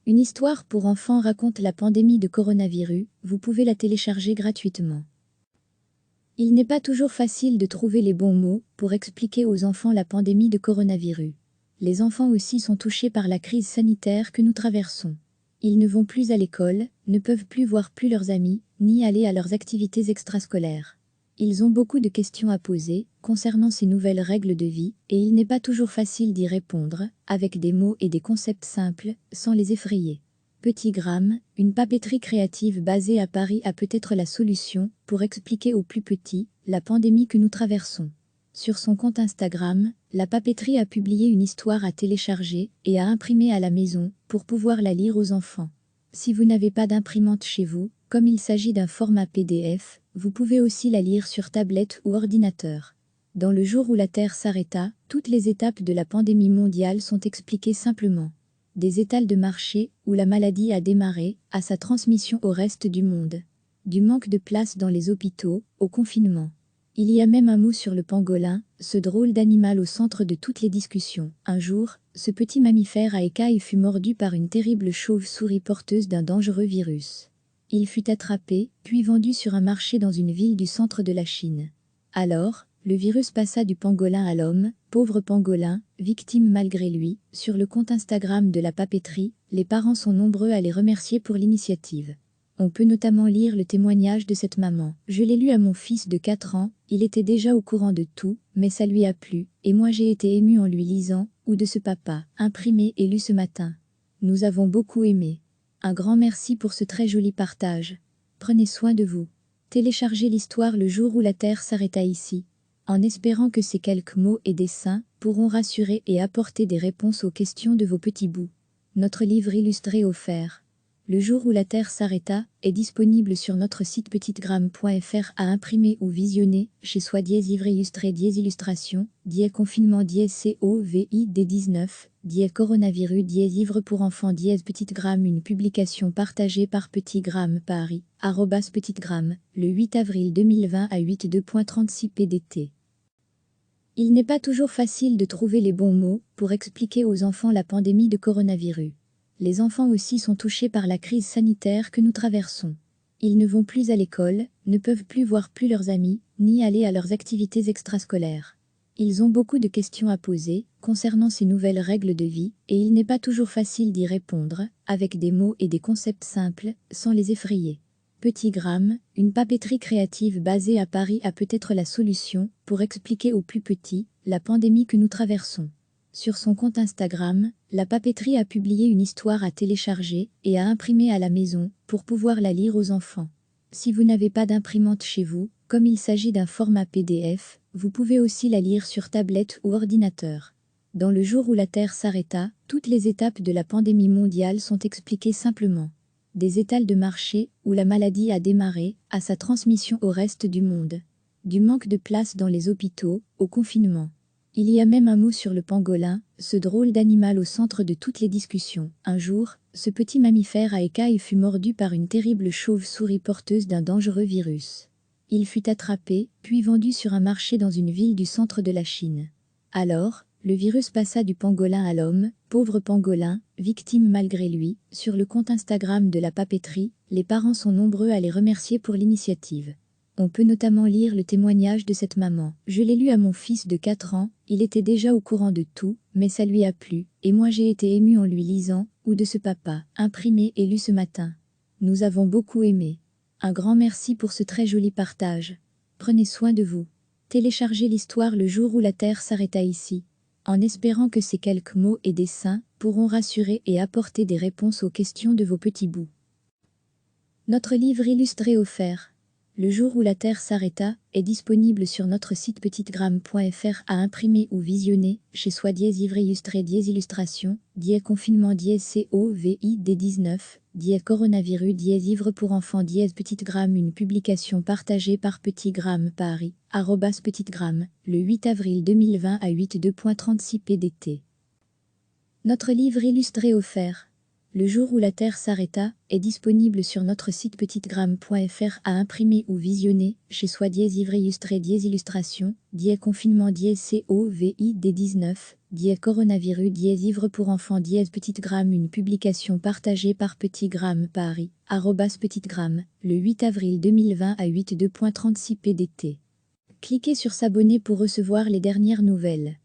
Une histoire pour enfants raconte la pandémie de coronavirus, vous pouvez la télécharger gratuitement. Il n'est pas toujours facile de trouver les bons mots pour expliquer aux enfants la pandémie de coronavirus. Les enfants aussi sont touchés par la crise sanitaire que nous traversons. Ils ne vont plus à l'école, ne peuvent plus voir plus leurs amis, ni aller à leurs activités extrascolaires. Ils ont beaucoup de questions à poser concernant ces nouvelles règles de vie, et il n'est pas toujours facile d'y répondre, avec des mots et des concepts simples, sans les effrayer. Petit Gramme, une papeterie créative basée à Paris a peut-être la solution pour expliquer aux plus petits la pandémie que nous traversons. Sur son compte Instagram, la papeterie a publié une histoire à télécharger et à imprimer à la maison pour pouvoir la lire aux enfants. Si vous n'avez pas d'imprimante chez vous, comme il s'agit d'un format PDF, vous pouvez aussi la lire sur tablette ou ordinateur. Dans le jour où la Terre s'arrêta, toutes les étapes de la pandémie mondiale sont expliquées simplement. Des étals de marché où la maladie a démarré, à sa transmission au reste du monde. Du manque de place dans les hôpitaux, au confinement. Il y a même un mot sur le pangolin, ce drôle d'animal au centre de toutes les discussions. Un jour, ce petit mammifère à écailles fut mordu par une terrible chauve-souris porteuse d'un dangereux virus. Il fut attrapé, puis vendu sur un marché dans une ville du centre de la Chine. Alors, le virus passa du pangolin à l'homme, pauvre pangolin, victime malgré lui. Sur le compte Instagram de la papeterie, les parents sont nombreux à les remercier pour l'initiative. On peut notamment lire le témoignage de cette maman. « Je l'ai lu à mon fils de 4 ans, il était déjà au courant de tout, mais ça lui a plu, et moi j'ai été émue en lui lisant, ou de ce papa, imprimé et lu ce matin. Nous avons beaucoup aimé. Un grand merci pour ce très joli partage. Prenez soin de vous. Téléchargez l'histoire le jour où la Terre s'arrêta ici. En espérant que ces quelques mots et dessins pourront rassurer et apporter des réponses aux questions de vos petits bouts. Notre livre illustré offert. Le jour où la Terre s'arrêta est disponible sur notre site petitgramme.fr à imprimer ou visionner, chez soi livre illustré illustration, confinement COVID-19, coronavirus livre pour enfants Petite Gramme, une publication partagée par Petit Gramme Paris, @Petite Gramme, le 8 avril 2020 à 8:2.36 pdt. Il n'est pas toujours facile de trouver les bons mots pour expliquer aux enfants la pandémie de coronavirus. Les enfants aussi sont touchés par la crise sanitaire que nous traversons. Ils ne vont plus à l'école, ne peuvent plus voir plus leurs amis, ni aller à leurs activités extrascolaires. Ils ont beaucoup de questions à poser concernant ces nouvelles règles de vie, et il n'est pas toujours facile d'y répondre, avec des mots et des concepts simples, sans les effrayer. Petit Gramme, une papeterie créative basée à Paris a peut-être la solution pour expliquer aux plus petits la pandémie que nous traversons. Sur son compte Instagram, la papeterie a publié une histoire à télécharger et à imprimer à la maison pour pouvoir la lire aux enfants. Si vous n'avez pas d'imprimante chez vous, comme il s'agit d'un format PDF, vous pouvez aussi la lire sur tablette ou ordinateur. Dans le jour où la Terre s'arrêta, toutes les étapes de la pandémie mondiale sont expliquées simplement. Des étals de marché où la maladie a démarré, à sa transmission au reste du monde. Du manque de place dans les hôpitaux, au confinement. Il y a même un mot sur le pangolin, ce drôle d'animal au centre de toutes les discussions. Un jour, ce petit mammifère à écailles fut mordu par une terrible chauve-souris porteuse d'un dangereux virus. Il fut attrapé, puis vendu sur un marché dans une ville du centre de la Chine. Alors, le virus passa du pangolin à l'homme, pauvre pangolin, victime malgré lui. Sur le compte Instagram de la papeterie, les parents sont nombreux à les remercier pour l'initiative. On peut notamment lire le témoignage de cette maman. « Je l'ai lu à mon fils de 4 ans, il était déjà au courant de tout, mais ça lui a plu, et moi j'ai été émue en lui lisant, ou de ce papa, imprimé et lu ce matin. Nous avons beaucoup aimé. Un grand merci pour ce très joli partage. Prenez soin de vous. Téléchargez l'histoire le jour où la Terre s'arrêta ici. En espérant que ces quelques mots et dessins pourront rassurer et apporter des réponses aux questions de vos petits bouts. Notre livre illustré offert. Le jour où la Terre s'arrêta est disponible sur notre site petitgramme.fr à imprimer ou visionner, chez soi livre illustré illustration, confinement COVID-19, coronavirus livre pour enfants Petite Gramme, une publication partagée par Petit Gramme Paris, @Petite Gramme, le 8 avril 2020 à 8:2.36 pdt. Notre livre illustré offert. Le jour où la Terre s'arrêta est disponible sur notre site petitegramme.fr à imprimer ou visionner, chez soi ivre illustré illustration, confinement COVID-19, coronavirus ivre pour enfants Petite Gramme, une publication partagée par Petit Gramme Paris, @Petite Gramme, le 8 avril 2020 à 82.36 pdt. Cliquez sur s'abonner pour recevoir les dernières nouvelles.